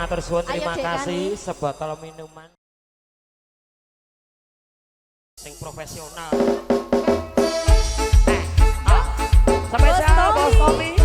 matur suwun terima Ayo, kasih sebotol minuman sing profesional. Spesial Bos Tommy.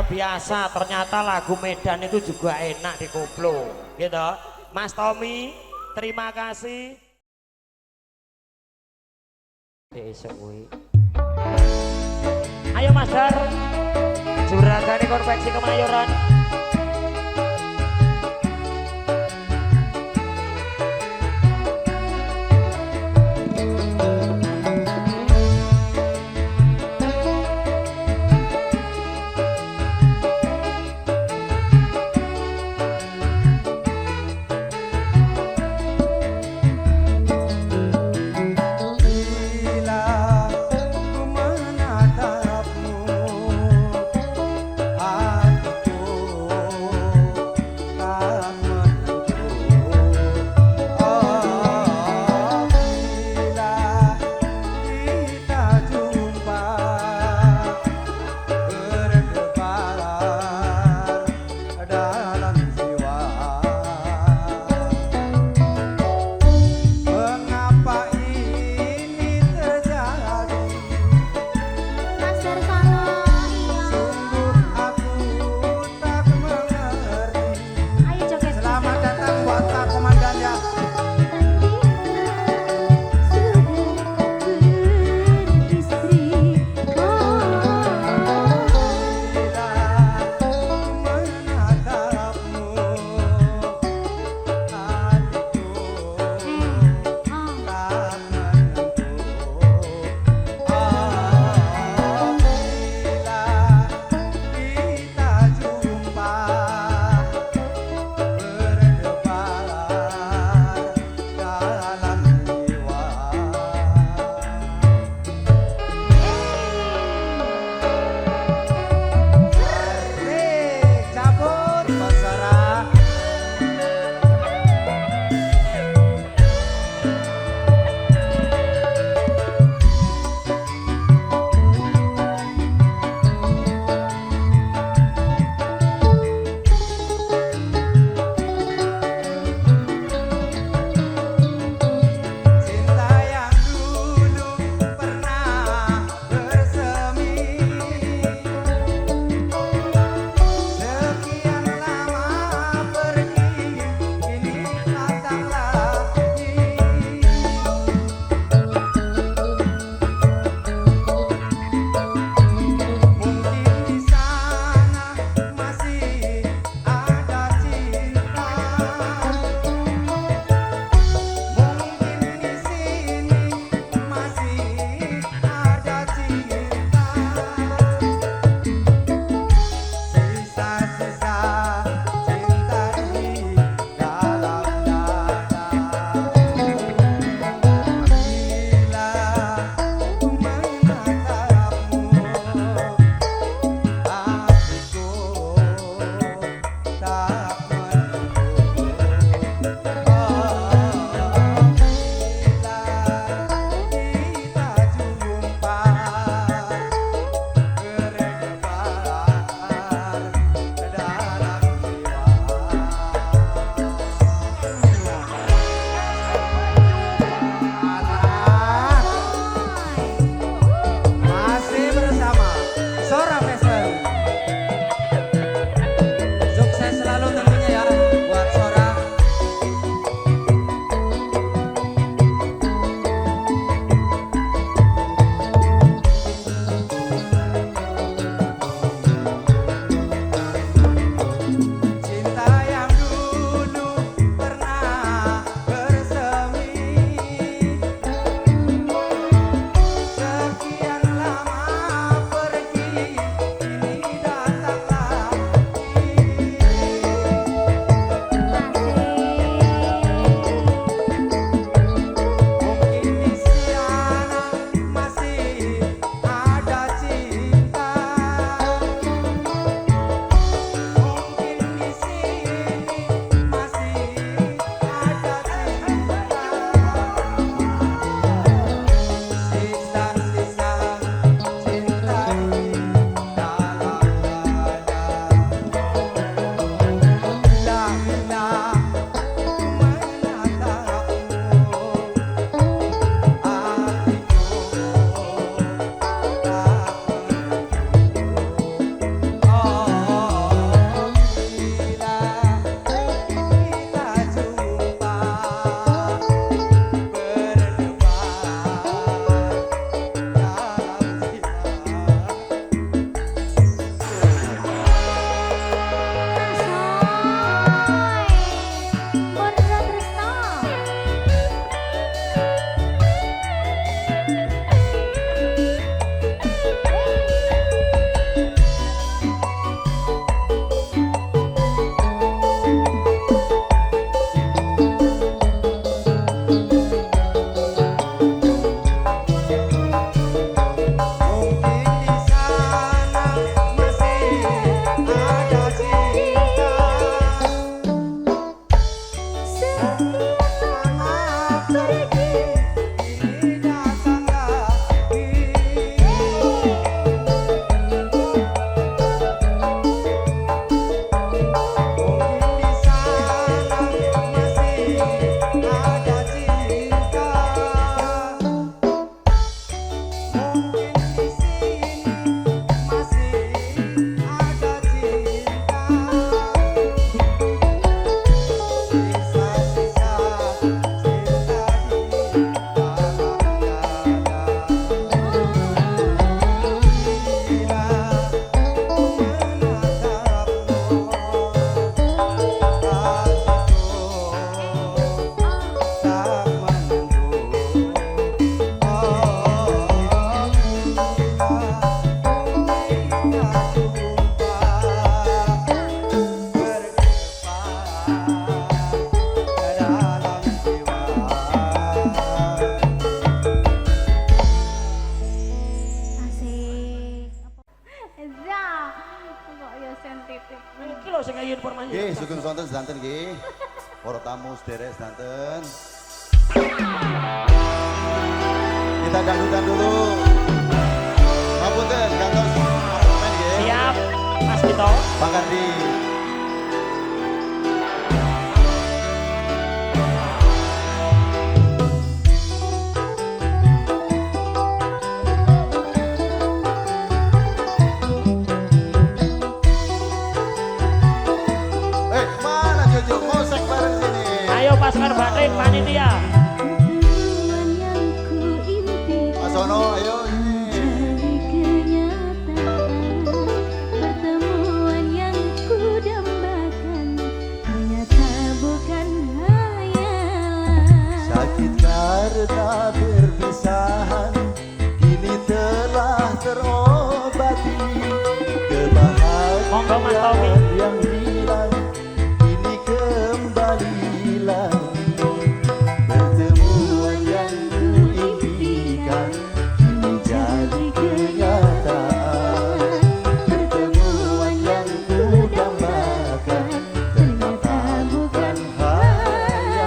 biasa, ternyata lagu Medan itu juga enak di koplo, gitu. Mas Tommy, terima kasih. Ayo Mas Dar, Juragan Konveksi Kemayoran. Ku menatapmu, hatiku sing ayo informasi. Nggih, sugeng sonten sedanten nggih. Para tamu sederek sedanten. Kita dangdutan dulu. Ngapunten, kantos pemain nggih. Siap, Mas Vito. Pak Kardi. Mana Jojo? Mosek bareng sini. Ayo pasukan batik panitia. Mas Sono, ayo ini. Sakit karena perpisahan, kini telah terobati. Monggo Mas Tommy. Kebahagiaan yang hilang, kini kembali lagi. Pertemuan yang kuimpikan, kini jadi kenyataan. Pertemuan yang kudambakan, ternyata bukan hayalan.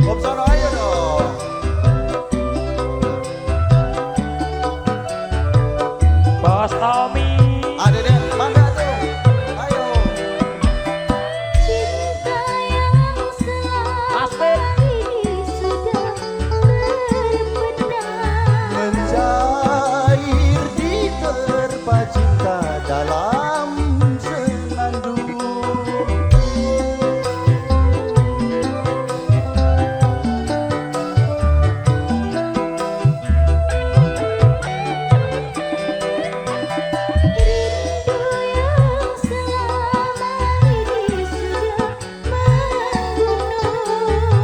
Om Sono, ayo dong. Bos Tommy. Ada deh, mangga tuh. Ayo. Mas Fit. Mencair di terpa cinta dalam senandung.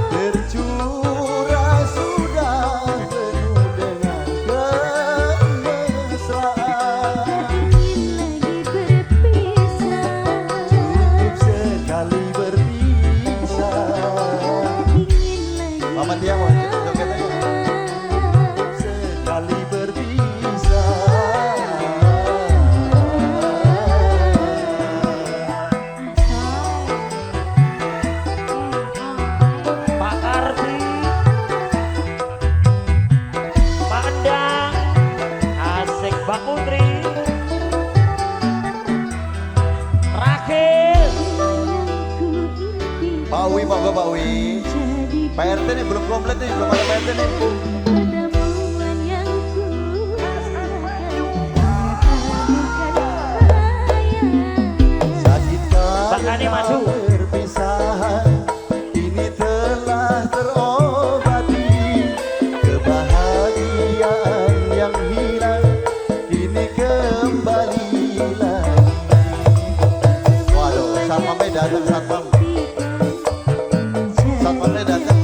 Tercurah sudah penuh dengan kemesraan. Cukup sekali berpisah. Mama dia mau joget aja. Cukup sekali berpisah. Pak Kardi, Pak Endang, asik Mbak Putri, Rachel, Pak Wi, monggo Pak Wi. Pak RT nih belum komplit nih, belum ada Pak RT nih. Sakit Mbak Kani maju. perpisahan, kini telah terobati. Kebahagiaan yang hilang, kini kembali lagi. Waduh, satpamnya datang, satpam. Satpamnya datang.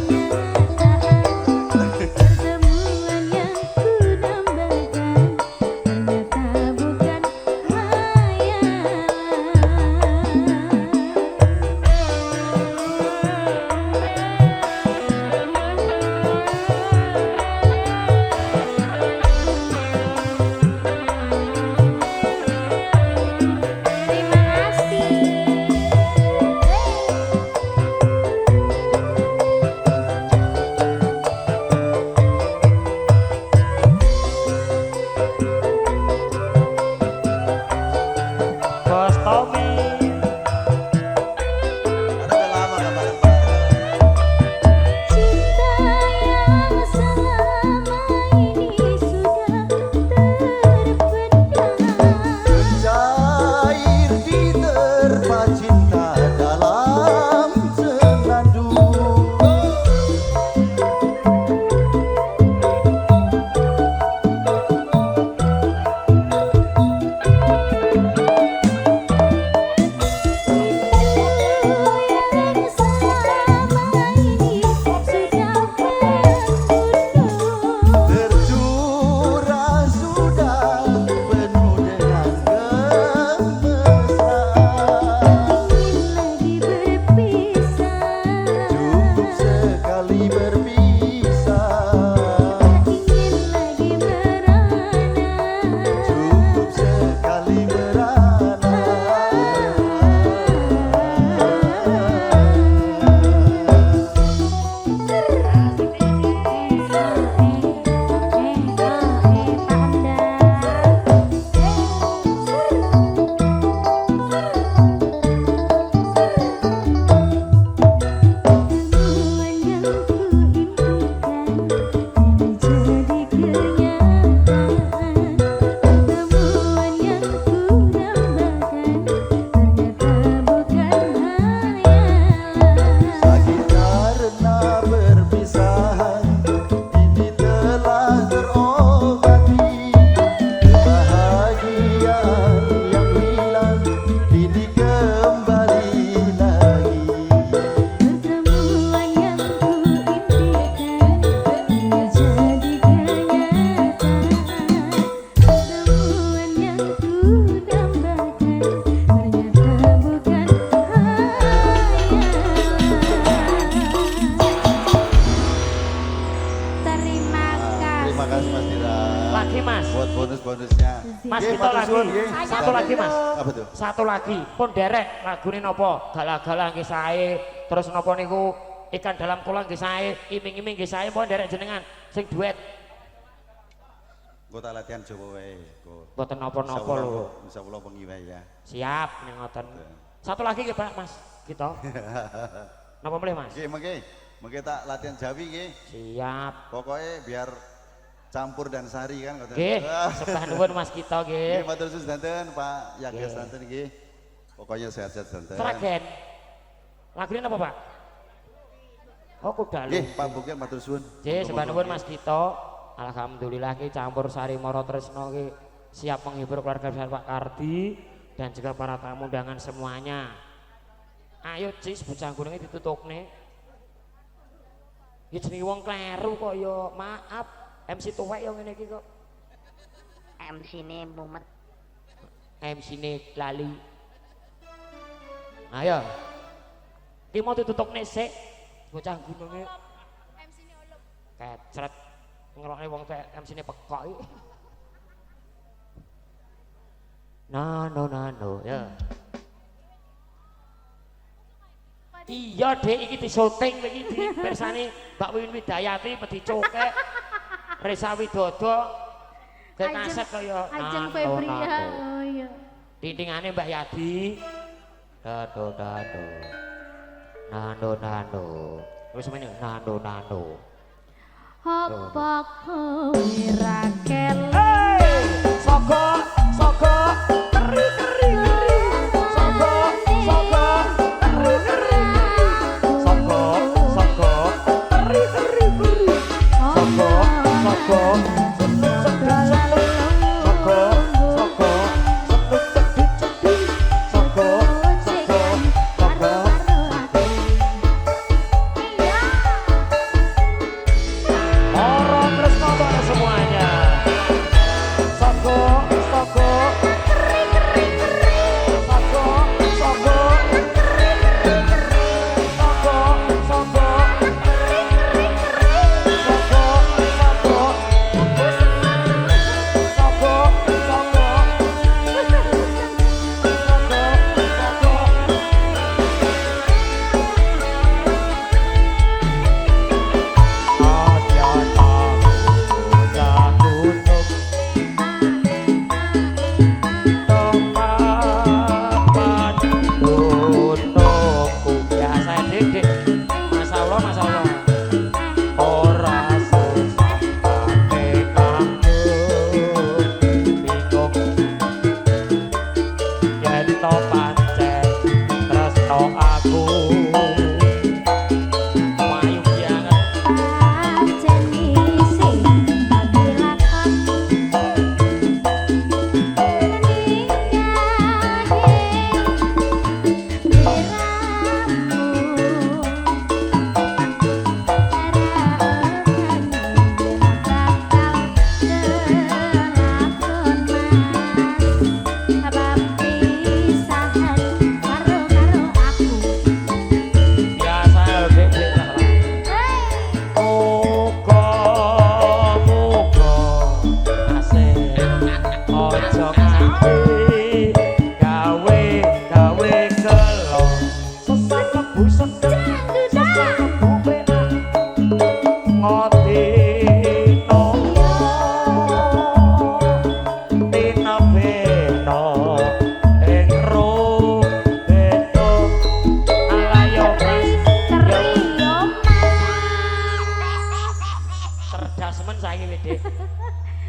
kasih Mas Dira. Lagi Mas. Buat bonus-bonusnya. Mas Nggih, kita matur lagi. suwun, nggih. Satu lagi Mas. Apa tuh? Satu lagi. Pun derek lagune napa? Gala-gala nggih sae. Terus napa niku ikan dalam kolam nggih sae. Iming-iming nggih sae pun derek jenengan sing duet. Engko tak latihan Jawa wae. Mboten napa-napa lho. Insyaallah bengi wae ya. Siap ning ngoten. Satu lagi nggih Pak Mas. Kita. Napa boleh Mas? Nggih, mengke tak latihan Jawi nggih. Siap. Pokoknya biar campur dan sari kan ngoten. Nggih, sembah nuwun Mas kita nggih. Nggih, matur suwun sedanten Pak Yages sedanten nggih. Pokoknya sehat-sehat sedanten. Sragen. Lagune napa Pak? Oh kudalu. Nggih, Pak Bukir matur suwun. Nggih, sembah nuwun Mas kita. Alhamdulillah ki campur sari Moro Tresno ki siap menghibur keluarga besar Pak Kardi dan juga para tamu undangan semuanya. Ayo Cis, bocah gunungnya ditutupne. Ya jenenge wong kleru kok ya, maaf. MC tuwek ya ngene iki kok. MC-ne mumet. MC-ne lali. Ayo. Ki mau ditutupne sik bocah gunungnya. MC-ne ulup. Kecret. Ngelokne wong MC-ne pekok iki. Nano ya. Iya dek iki di syuting iki di persane Mbak Win Widayati pedi cokek Resa Widodo ke kaset kaya Ajeng Febria. Oh iya. Tintingane Mbak Yadi. Dado. Nano. Wis meneh nano. Apa kowe ra kelek? Hey! Soko. Keri. Soko. Orang Tresno semuanya.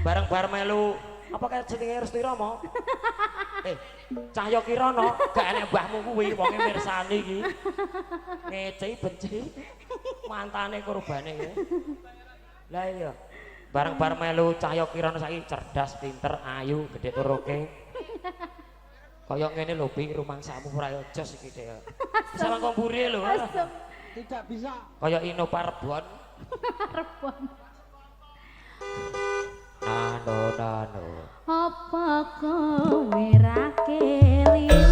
bareng-bareng melu apa kayak jenenge Resti Rama? Cahyo Kirana, gak enek mbahmu kuwi wonge mirsani iki. Ngecei benci mantane kurbane iki. Lah iya. Bareng-bareng melu Cahyo Kirana saiki cerdas, pinter, ayu, gedhe turuke. Kaya ngene lho Bi, rumangsamu ora jos iki Dek. Bisa langkung mburi lho. Tidak bisa. Kaya Ino Parbon. Rebon. Nano. Apa kowe ra kelingan?